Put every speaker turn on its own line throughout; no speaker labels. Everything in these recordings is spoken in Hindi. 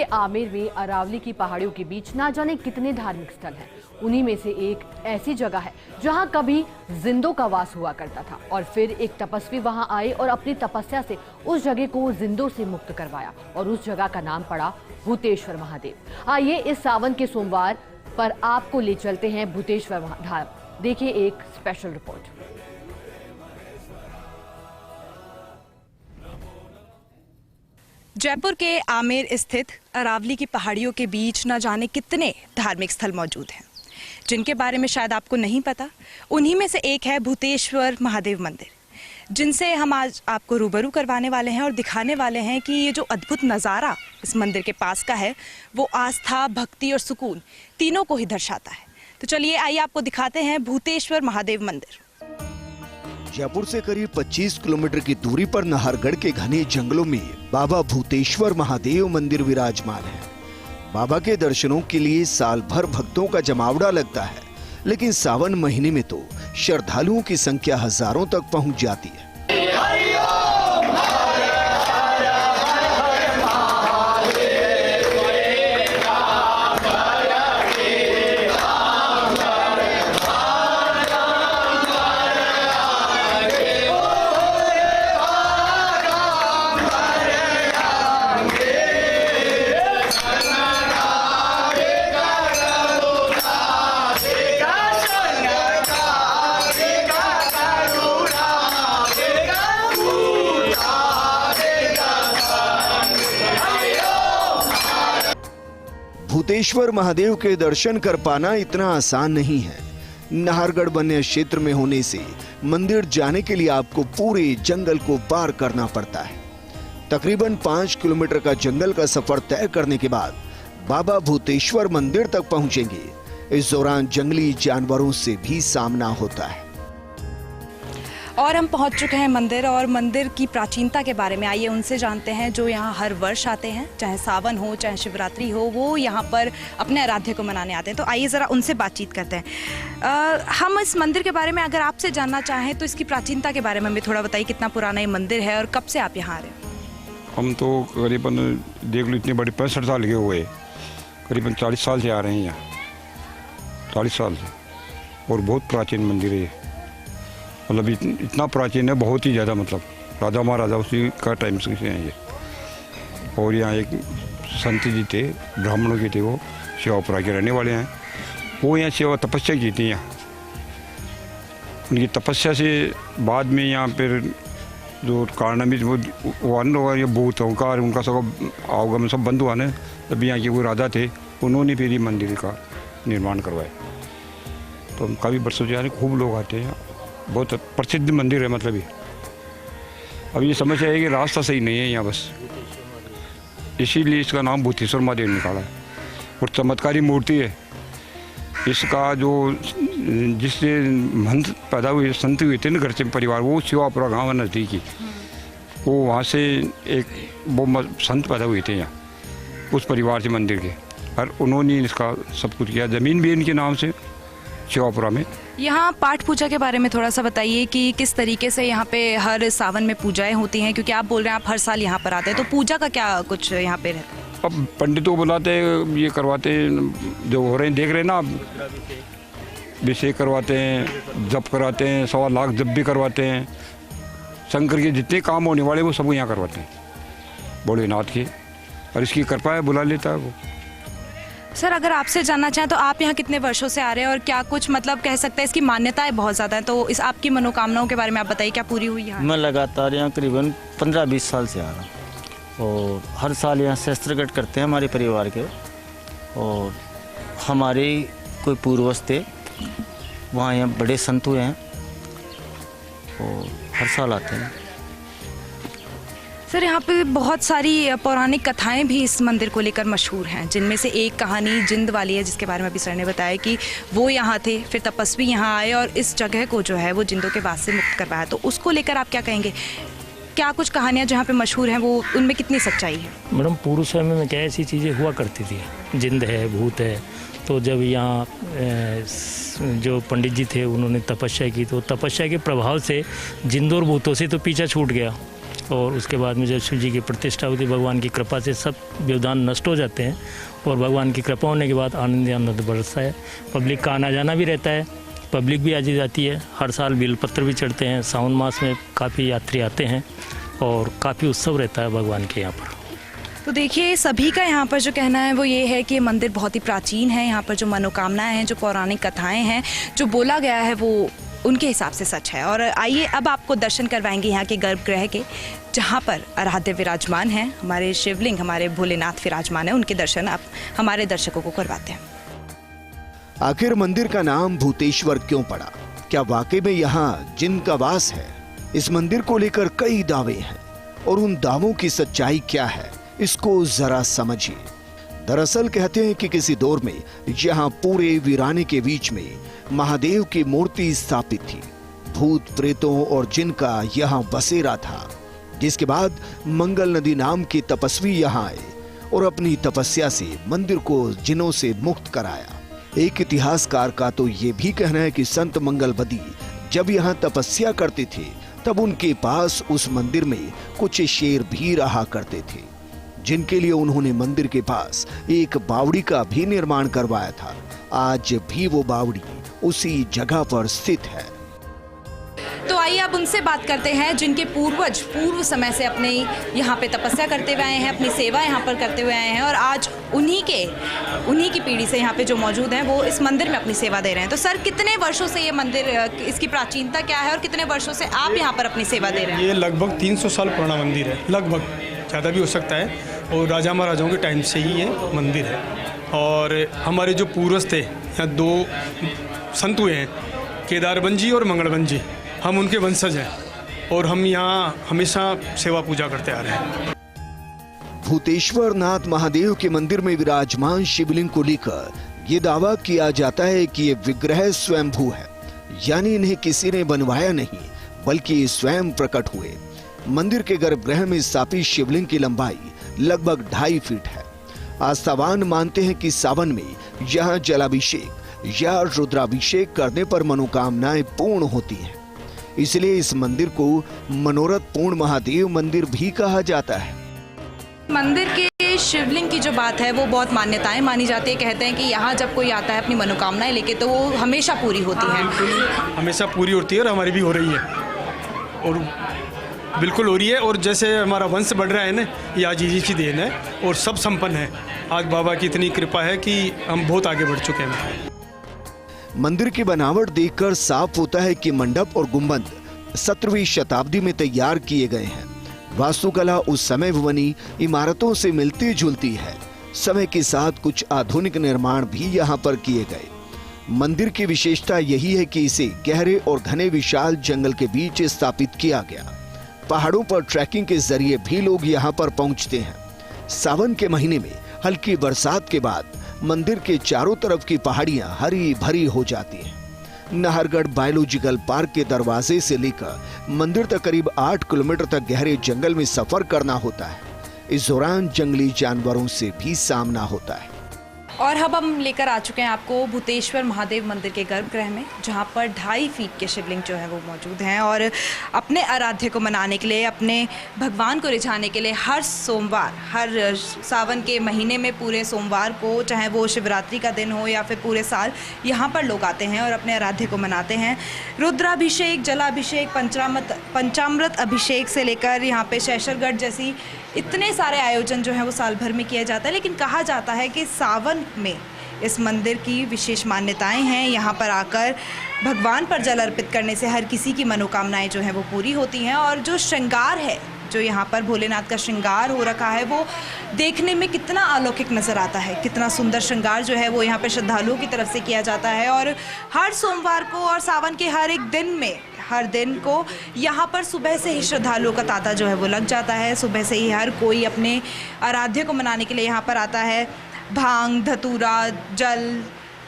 आमेर में अरावली की पहाड़ियों के बीच ना जाने कितने धार्मिक स्थल हैं। उन्हीं में से एक ऐसी जगह है जहां कभी जिंदों का वास हुआ करता था और फिर एक तपस्वी वहां आए और अपनी तपस्या से उस जगह को जिंदों से मुक्त करवाया और उस जगह का नाम पड़ा भूतेश्वर महादेव। आइए इस सावन के सोमवार पर आपको ले चलते हैं भूतेश्वर धाम। देखिए एक स्पेशल रिपोर्ट।
जयपुर के आमेर स्थित अरावली की पहाड़ियों के बीच न जाने कितने धार्मिक स्थल मौजूद हैं जिनके बारे में शायद आपको नहीं पता। उन्हीं में से एक है भूतेश्वर महादेव मंदिर, जिनसे हम आज आपको रूबरू करवाने वाले हैं और दिखाने वाले हैं कि ये जो अद्भुत नज़ारा इस मंदिर के पास का है वो आस्था, भक्ति और सुकून तीनों को ही दर्शाता है। तो चलिए आइए आपको दिखाते हैं भूतेश्वर महादेव मंदिर।
जयपुर से करीब 25 किलोमीटर की दूरी पर नाहरगढ़ के घने जंगलों में बाबा भूतेश्वर महादेव मंदिर विराजमान है। बाबा के दर्शनों के लिए साल भर भक्तों का जमावड़ा लगता है, लेकिन सावन महीने में तो श्रद्धालुओं की संख्या हजारों तक पहुंच जाती है। भूतेश्वर महादेव के दर्शन कर पाना इतना आसान नहीं है। नाहरगढ़ वन्य क्षेत्र में होने से मंदिर जाने के लिए आपको पूरे जंगल को पार करना पड़ता है। तकरीबन 5 किलोमीटर का जंगल का सफर तय करने के बाद बाबा भूतेश्वर मंदिर तक पहुंचेंगे। इस दौरान जंगली जानवरों से भी सामना होता है।
और हम पहुंच चुके हैं मंदिर और मंदिर की प्राचीनता के बारे में आइए उनसे जानते हैं जो यहाँ हर वर्ष आते हैं, चाहे सावन हो चाहे शिवरात्रि हो, वो यहाँ पर अपने आराध्य को मनाने आते हैं। तो आइए ज़रा उनसे बातचीत करते हैं। हम इस मंदिर के बारे में अगर आपसे जानना चाहें तो इसकी प्राचीनता के बारे में हमें थोड़ा बताइए, कितना पुराना ये मंदिर है और कब से आप यहाँ आ रहे हैं?
हम तो करीबन देख लो इतनी बड़ी 65 साल के हुए, करीबन 40 साल से आ रहे हैं यहाँ, 40 साल से। और बहुत प्राचीन मंदिर है, मतलब इतना प्राचीन है, बहुत ही ज़्यादा, मतलब राजा महाराजा उसी का टाइम से हैं ये। और यहाँ एक संत जी थे, ब्राह्मणों के थे, वो शिवापुरा के रहने वाले हैं। वो यहाँ सेवा तपस्या की थी यहाँ। उनकी तपस्या से बाद में यहाँ पर जो कारणामित वो अन्न हुआ, ये भूत उनका सब आवागमन सब बंद हुआ ना, तभी यहाँ के वो राजा थे, उन्होंने फिर ये मंदिर का निर्माण करवाया। तो काफ़ी वर्षों से यहाँ खूब लोग आते हैं, बहुत प्रसिद्ध मंदिर है। मतलब ये अब ये समस्या है कि रास्ता सही नहीं है यहाँ, बस इसीलिए इसका नाम भूतेश्वर महादेव निकाला है। और चमत्कारी मूर्ति है इसका। जो जिससे महंत पैदा हुए, संत हुए थे ना घर से परिवार, वो शिवापुरा गाँव नज़दीकी, वो वहाँ से एक वो संत पैदा हुए थे यहाँ, उस परिवार से मंदिर के। और उन्होंने इसका सब कुछ किया। ज़मीन भी इनके नाम से शिवापुरा में।
यहाँ पाठ पूजा के बारे में थोड़ा सा बताइए कि किस तरीके से यहाँ पे हर सावन में पूजाएं होती हैं, क्योंकि आप बोल रहे हैं आप हर साल यहाँ पर आते हैं, तो पूजा का क्या कुछ यहाँ पे रहता है?
अब पंडितों को बुलाते, ये करवाते, जो हो रहे हैं देख रहे हैं ना आप, अभिषेक करवाते हैं, जप कराते हैं, 1.25 लाख जप भी करवाते हैं। शंकर के जितने काम होने वाले वो सब यहाँ करवाते हैं भोलेनाथ के, और इसकी कृपा है, बुला लेता है वो।
सर अगर आपसे जानना चाहें तो आप यहाँ कितने वर्षों से आ रहे हैं और क्या कुछ मतलब कह सकते हैं, इसकी मान्यताएं बहुत ज़्यादा हैं, तो इस आपकी मनोकामनाओं के बारे में आप बताइए, क्या पूरी हुई यहाँ?
मैं लगातार यहाँ करीबन 15-20 साल से आ रहा हूँ और हर साल यहाँ शस्त्रकट करते हैं हमारे परिवार के। और हमारे कोई पूर्वज थे वहाँ, यहाँ बड़े संत हुए हैं और हर साल आते हैं।
सर यहाँ पे बहुत सारी पौराणिक कथाएं भी इस मंदिर को लेकर मशहूर हैं, जिनमें से एक कहानी जिंद वाली है, जिसके बारे में अभी सर ने बताया कि वो यहाँ थे, फिर तपस्वी यहाँ आए और इस जगह को जो है वो जिंदों के वास से मुक्त करवाया। तो उसको लेकर आप क्या कहेंगे? क्या कुछ कहानियाँ जहाँ पे मशहूर हैं वो उनमें कितनी सच्चाई है?
मैडम पूर्व समय में क्या ऐसी चीज़ें हुआ करती थी, जिंद है, भूत है। तो जब यहाँ जो पंडित जी थे उन्होंने तपस्या की, तो तपस्या के प्रभाव से जिंदों और भूतों से तो पीछा छूट गया और उसके बाद में जब शिव जी की प्रतिष्ठा होती है, भगवान की कृपा से सब व्यवधान नष्ट हो जाते हैं और भगवान की कृपा होने के बाद आनंद ही आनंद बरसता है। पब्लिक का आना जाना भी रहता है, पब्लिक भी आ जाती है। हर साल बेलपत्र भी चढ़ते हैं। सावन मास में काफ़ी यात्री आते हैं और काफ़ी उत्सव रहता है भगवान के यहाँ पर।
तो देखिए, सभी का यहाँ पर जो कहना है वो ये है कि ये मंदिर बहुत ही प्राचीन है। यहाँ पर जो मनोकामनाएं हैं, जो पौराणिक कथाएं हैं, जो बोला गया है वो उनके हिसाब से सच है। और आइए अब आपको दर्शन करवाएंगे यहाँ के गर्भगृह के, जहाँ पर आराध्य विराजमान हैं, हमारे शिवलिंग, हमारे भोलेनाथ विराजमान हैं। उनके दर्शन आप हमारे दर्शकों को करवाते हैं।
आखिर मंदिर का नाम भूतेश्वर क्यों पड़ा? क्या वाकई में यहाँ जिन का वास है? इस मंदिर को लेकर कई दावे हैं और उन दावों की सच्चाई क्या है, इसको जरा समझिए। दरअसल कहते हैं कि किसी दौर में यहाँ पूरे वीराने के बीच में महादेव की मूर्ति स्थापित थी। भूत प्रेतों और जिन का यहाँ बसेरा था, जिसके बाद मंगल नदी नाम के तपस्वी यहाँ आए और अपनी तपस्या से मंदिर को जिनों से मुक्त कराया। एक इतिहासकार का तो ये भी कहना है कि संत मंगल बदी जब यहाँ तपस्या करते थे तब उनके पास उस मंदिर में कुछ शेर भी रहा करते थे, जिनके लिए उन्होंने मंदिर के पास एक बावड़ी का भी निर्माण करवाया था। आज भी वो बावड़ी उसी जगह पर स्थित है।
तो आइए अब उनसे बात करते हैं जिनके पूर्वज पूर्व समय से अपने यहाँ पे तपस्या करते हुए आए हैं, अपनी सेवा यहाँ पर करते हुए आए हैं और आज उन्हीं की पीढ़ी से यहाँ पे जो मौजूद हैं वो इस मंदिर में अपनी सेवा दे रहे हैं। तो सर, कितने वर्षों से ये मंदिर, इसकी प्राचीनता क्या है और कितने वर्षों से आप यहाँ पर अपनी सेवा दे रहे हैं?
ये लगभग 300 साल पुराना मंदिर है, लगभग, ज़्यादा भी हो सकता है, और राजा महाराजाओं के टाइम से ही ये मंदिर है। और हमारे जो पूर्वज थे, यहाँ 2 संत हुए हैं, केदारबंजी और मंगलबंजी, हम उनके वंशज हैं और हम यहाँ हमेशा सेवा पूजा करते आ रहे हैं।
भूतेश्वर नाथ महादेव के मंदिर में विराजमान शिवलिंग को लेकर ये दावा किया जाता है कि ये विग्रह स्वयंभू है, यानी इन्हें किसी ने बनवाया नहीं बल्कि ये स्वयं प्रकट हुए। मंदिर के गर्भगृह में स्थापित शिवलिंग की लंबाई लगभग 2.5 फीट है। आस्थावान मानते हैं कि सावन में यहाँ जलाभिषेक या रुद्राभिषेक करने पर मनोकामनाएं पूर्ण होती हैं। इसलिए इस मंदिर को मनोरथ पूर्ण महादेव मंदिर भी कहा जाता है।
मंदिर के शिवलिंग की जो बात है वो बहुत मान्यताएं मानी जाती है। कहते हैं कि यहाँ जब कोई आता है अपनी मनोकामनाएं लेके तो वो हमेशा पूरी होती हैं।
हमेशा पूरी होती है और हमारी भी हो रही है और बिल्कुल हो रही है। और जैसे हमारा वंश बढ़ रहा है ना, ये आज जी की देन है और सब संपन्न है। आज बाबा की इतनी कृपा है कि हम बहुत आगे बढ़ चुके हैं।
मंदिर की बनावट देखकर साफ होता है कि मंडप और गुंबद 17वीं शताब्दी में तैयार किए गए हैं। वास्तुकला उस समय बनी इमारतों से मिलती जुलती है। समय के साथ कुछ आधुनिक निर्माण भी यहाँ पर किए गए। मंदिर की विशेषता यही है कि इसे गहरे और घने विशाल जंगल के बीच स्थापित किया गया। पहाड़ों पर ट्रैकिंग के जरिए भी लोग यहाँ पर पहुँचते हैं। सावन के महीने में हल्की बरसात के बाद मंदिर के चारों तरफ की पहाड़ियां हरी भरी हो जाती हैं। नाहरगढ़ बायोलॉजिकल पार्क के दरवाजे से लेकर मंदिर तक करीब 8 किलोमीटर तक गहरे जंगल में सफर करना होता है। इस दौरान जंगली जानवरों से भी सामना होता है।
और अब हम लेकर आ चुके हैं आपको भूतेश्वर महादेव मंदिर के गर्भगृह में, जहाँ पर 2.5 फीट के शिवलिंग जो है वो मौजूद हैं। और अपने आराध्य को मनाने के लिए, अपने भगवान को रिझाने के लिए हर सोमवार, हर सावन के महीने में पूरे सोमवार को, चाहे वो शिवरात्रि का दिन हो या फिर पूरे साल, यहाँ पर लोग आते हैं और अपने आराध्य को मनाते हैं। रुद्राभिषेक, जलाभिषेक, पंचामृत अभिषेक से लेकर यहाँ पे शैशरगढ़ जैसी इतने सारे आयोजन जो हैं वो साल भर में किया जाता है। लेकिन कहा जाता है कि सावन में इस मंदिर की विशेष मान्यताएं हैं। यहाँ पर आकर भगवान पर जल अर्पित करने से हर किसी की मनोकामनाएं जो हैं वो पूरी होती हैं। और जो श्रृंगार है, जो यहाँ पर भोलेनाथ का श्रृंगार हो रखा है, वो देखने में कितना अलौकिक नज़र आता है। कितना सुंदर श्रृंगार जो है वो यहाँ पर श्रद्धालुओं की तरफ से किया जाता है। और हर सोमवार को और सावन के हर एक दिन में, हर दिन को यहाँ पर सुबह से ही श्रद्धालुओं का तांता जो है वो लग जाता है। सुबह से ही हर कोई अपने आराध्य को मनाने के लिए यहाँ पर आता है। भांग, धतूरा, जल,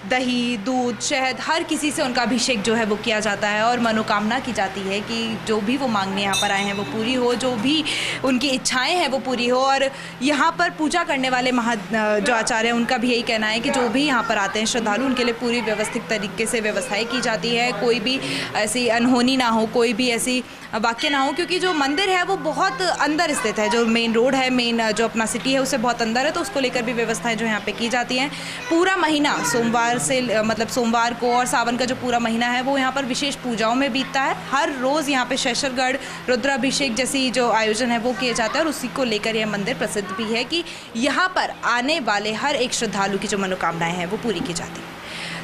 दही, दूध, शहद, हर किसी से उनका अभिषेक जो है वो किया जाता है और मनोकामना की जाती है कि जो भी वो मांगने यहाँ पर आए हैं वो पूरी हो, जो भी उनकी इच्छाएं हैं वो पूरी हो। और यहाँ पर पूजा करने वाले जो आचार्य हैं उनका भी यही कहना है कि जो भी यहाँ पर आते हैं श्रद्धालु, उनके लिए पूरी व्यवस्थित तरीके से व्यवस्थाएं की जाती है, कोई भी ऐसी अनहोनी ना हो, कोई भी ऐसी वाक्य ना हो, क्योंकि जो मंदिर है वो बहुत अंदर स्थित है, जो मेन रोड है, मेन जो अपना सिटी है उससे बहुत अंदर है, तो उसको लेकर भी व्यवस्थाएं जो यहाँ पे की जाती हैं। पूरा महीना सोमवार को और सावन का जो पूरा महीना है वो यहाँ पर विशेष पूजाओं में बीतता है। हर रोज़ यहाँ पे शेषरगढ़ रुद्राभिषेक जैसी जो आयोजन है वो किए जाता है और उसी को लेकर यह मंदिर प्रसिद्ध भी है कि यहाँ पर आने वाले हर एक श्रद्धालु की जो मनोकामनाएं हैं वो पूरी की जाती है।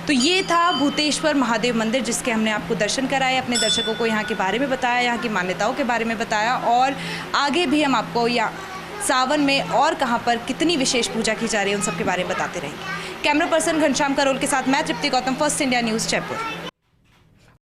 तो ये था भूतेश्वर महादेव मंदिर, जिसके हमने आपको दर्शन कराए, अपने दर्शकों को यहाँ के बारे में बताया, यहाँ की मान्यताओं के बारे में बताया और आगे भी हम आपको या सावन में और कहाँ पर कितनी विशेष पूजा की जा रही है उन सब के बारे में बताते रहेंगे। कैमरा पर्सन घनश्याम करोल के साथ मैं Tripti Gautam, first India news, Jaipur.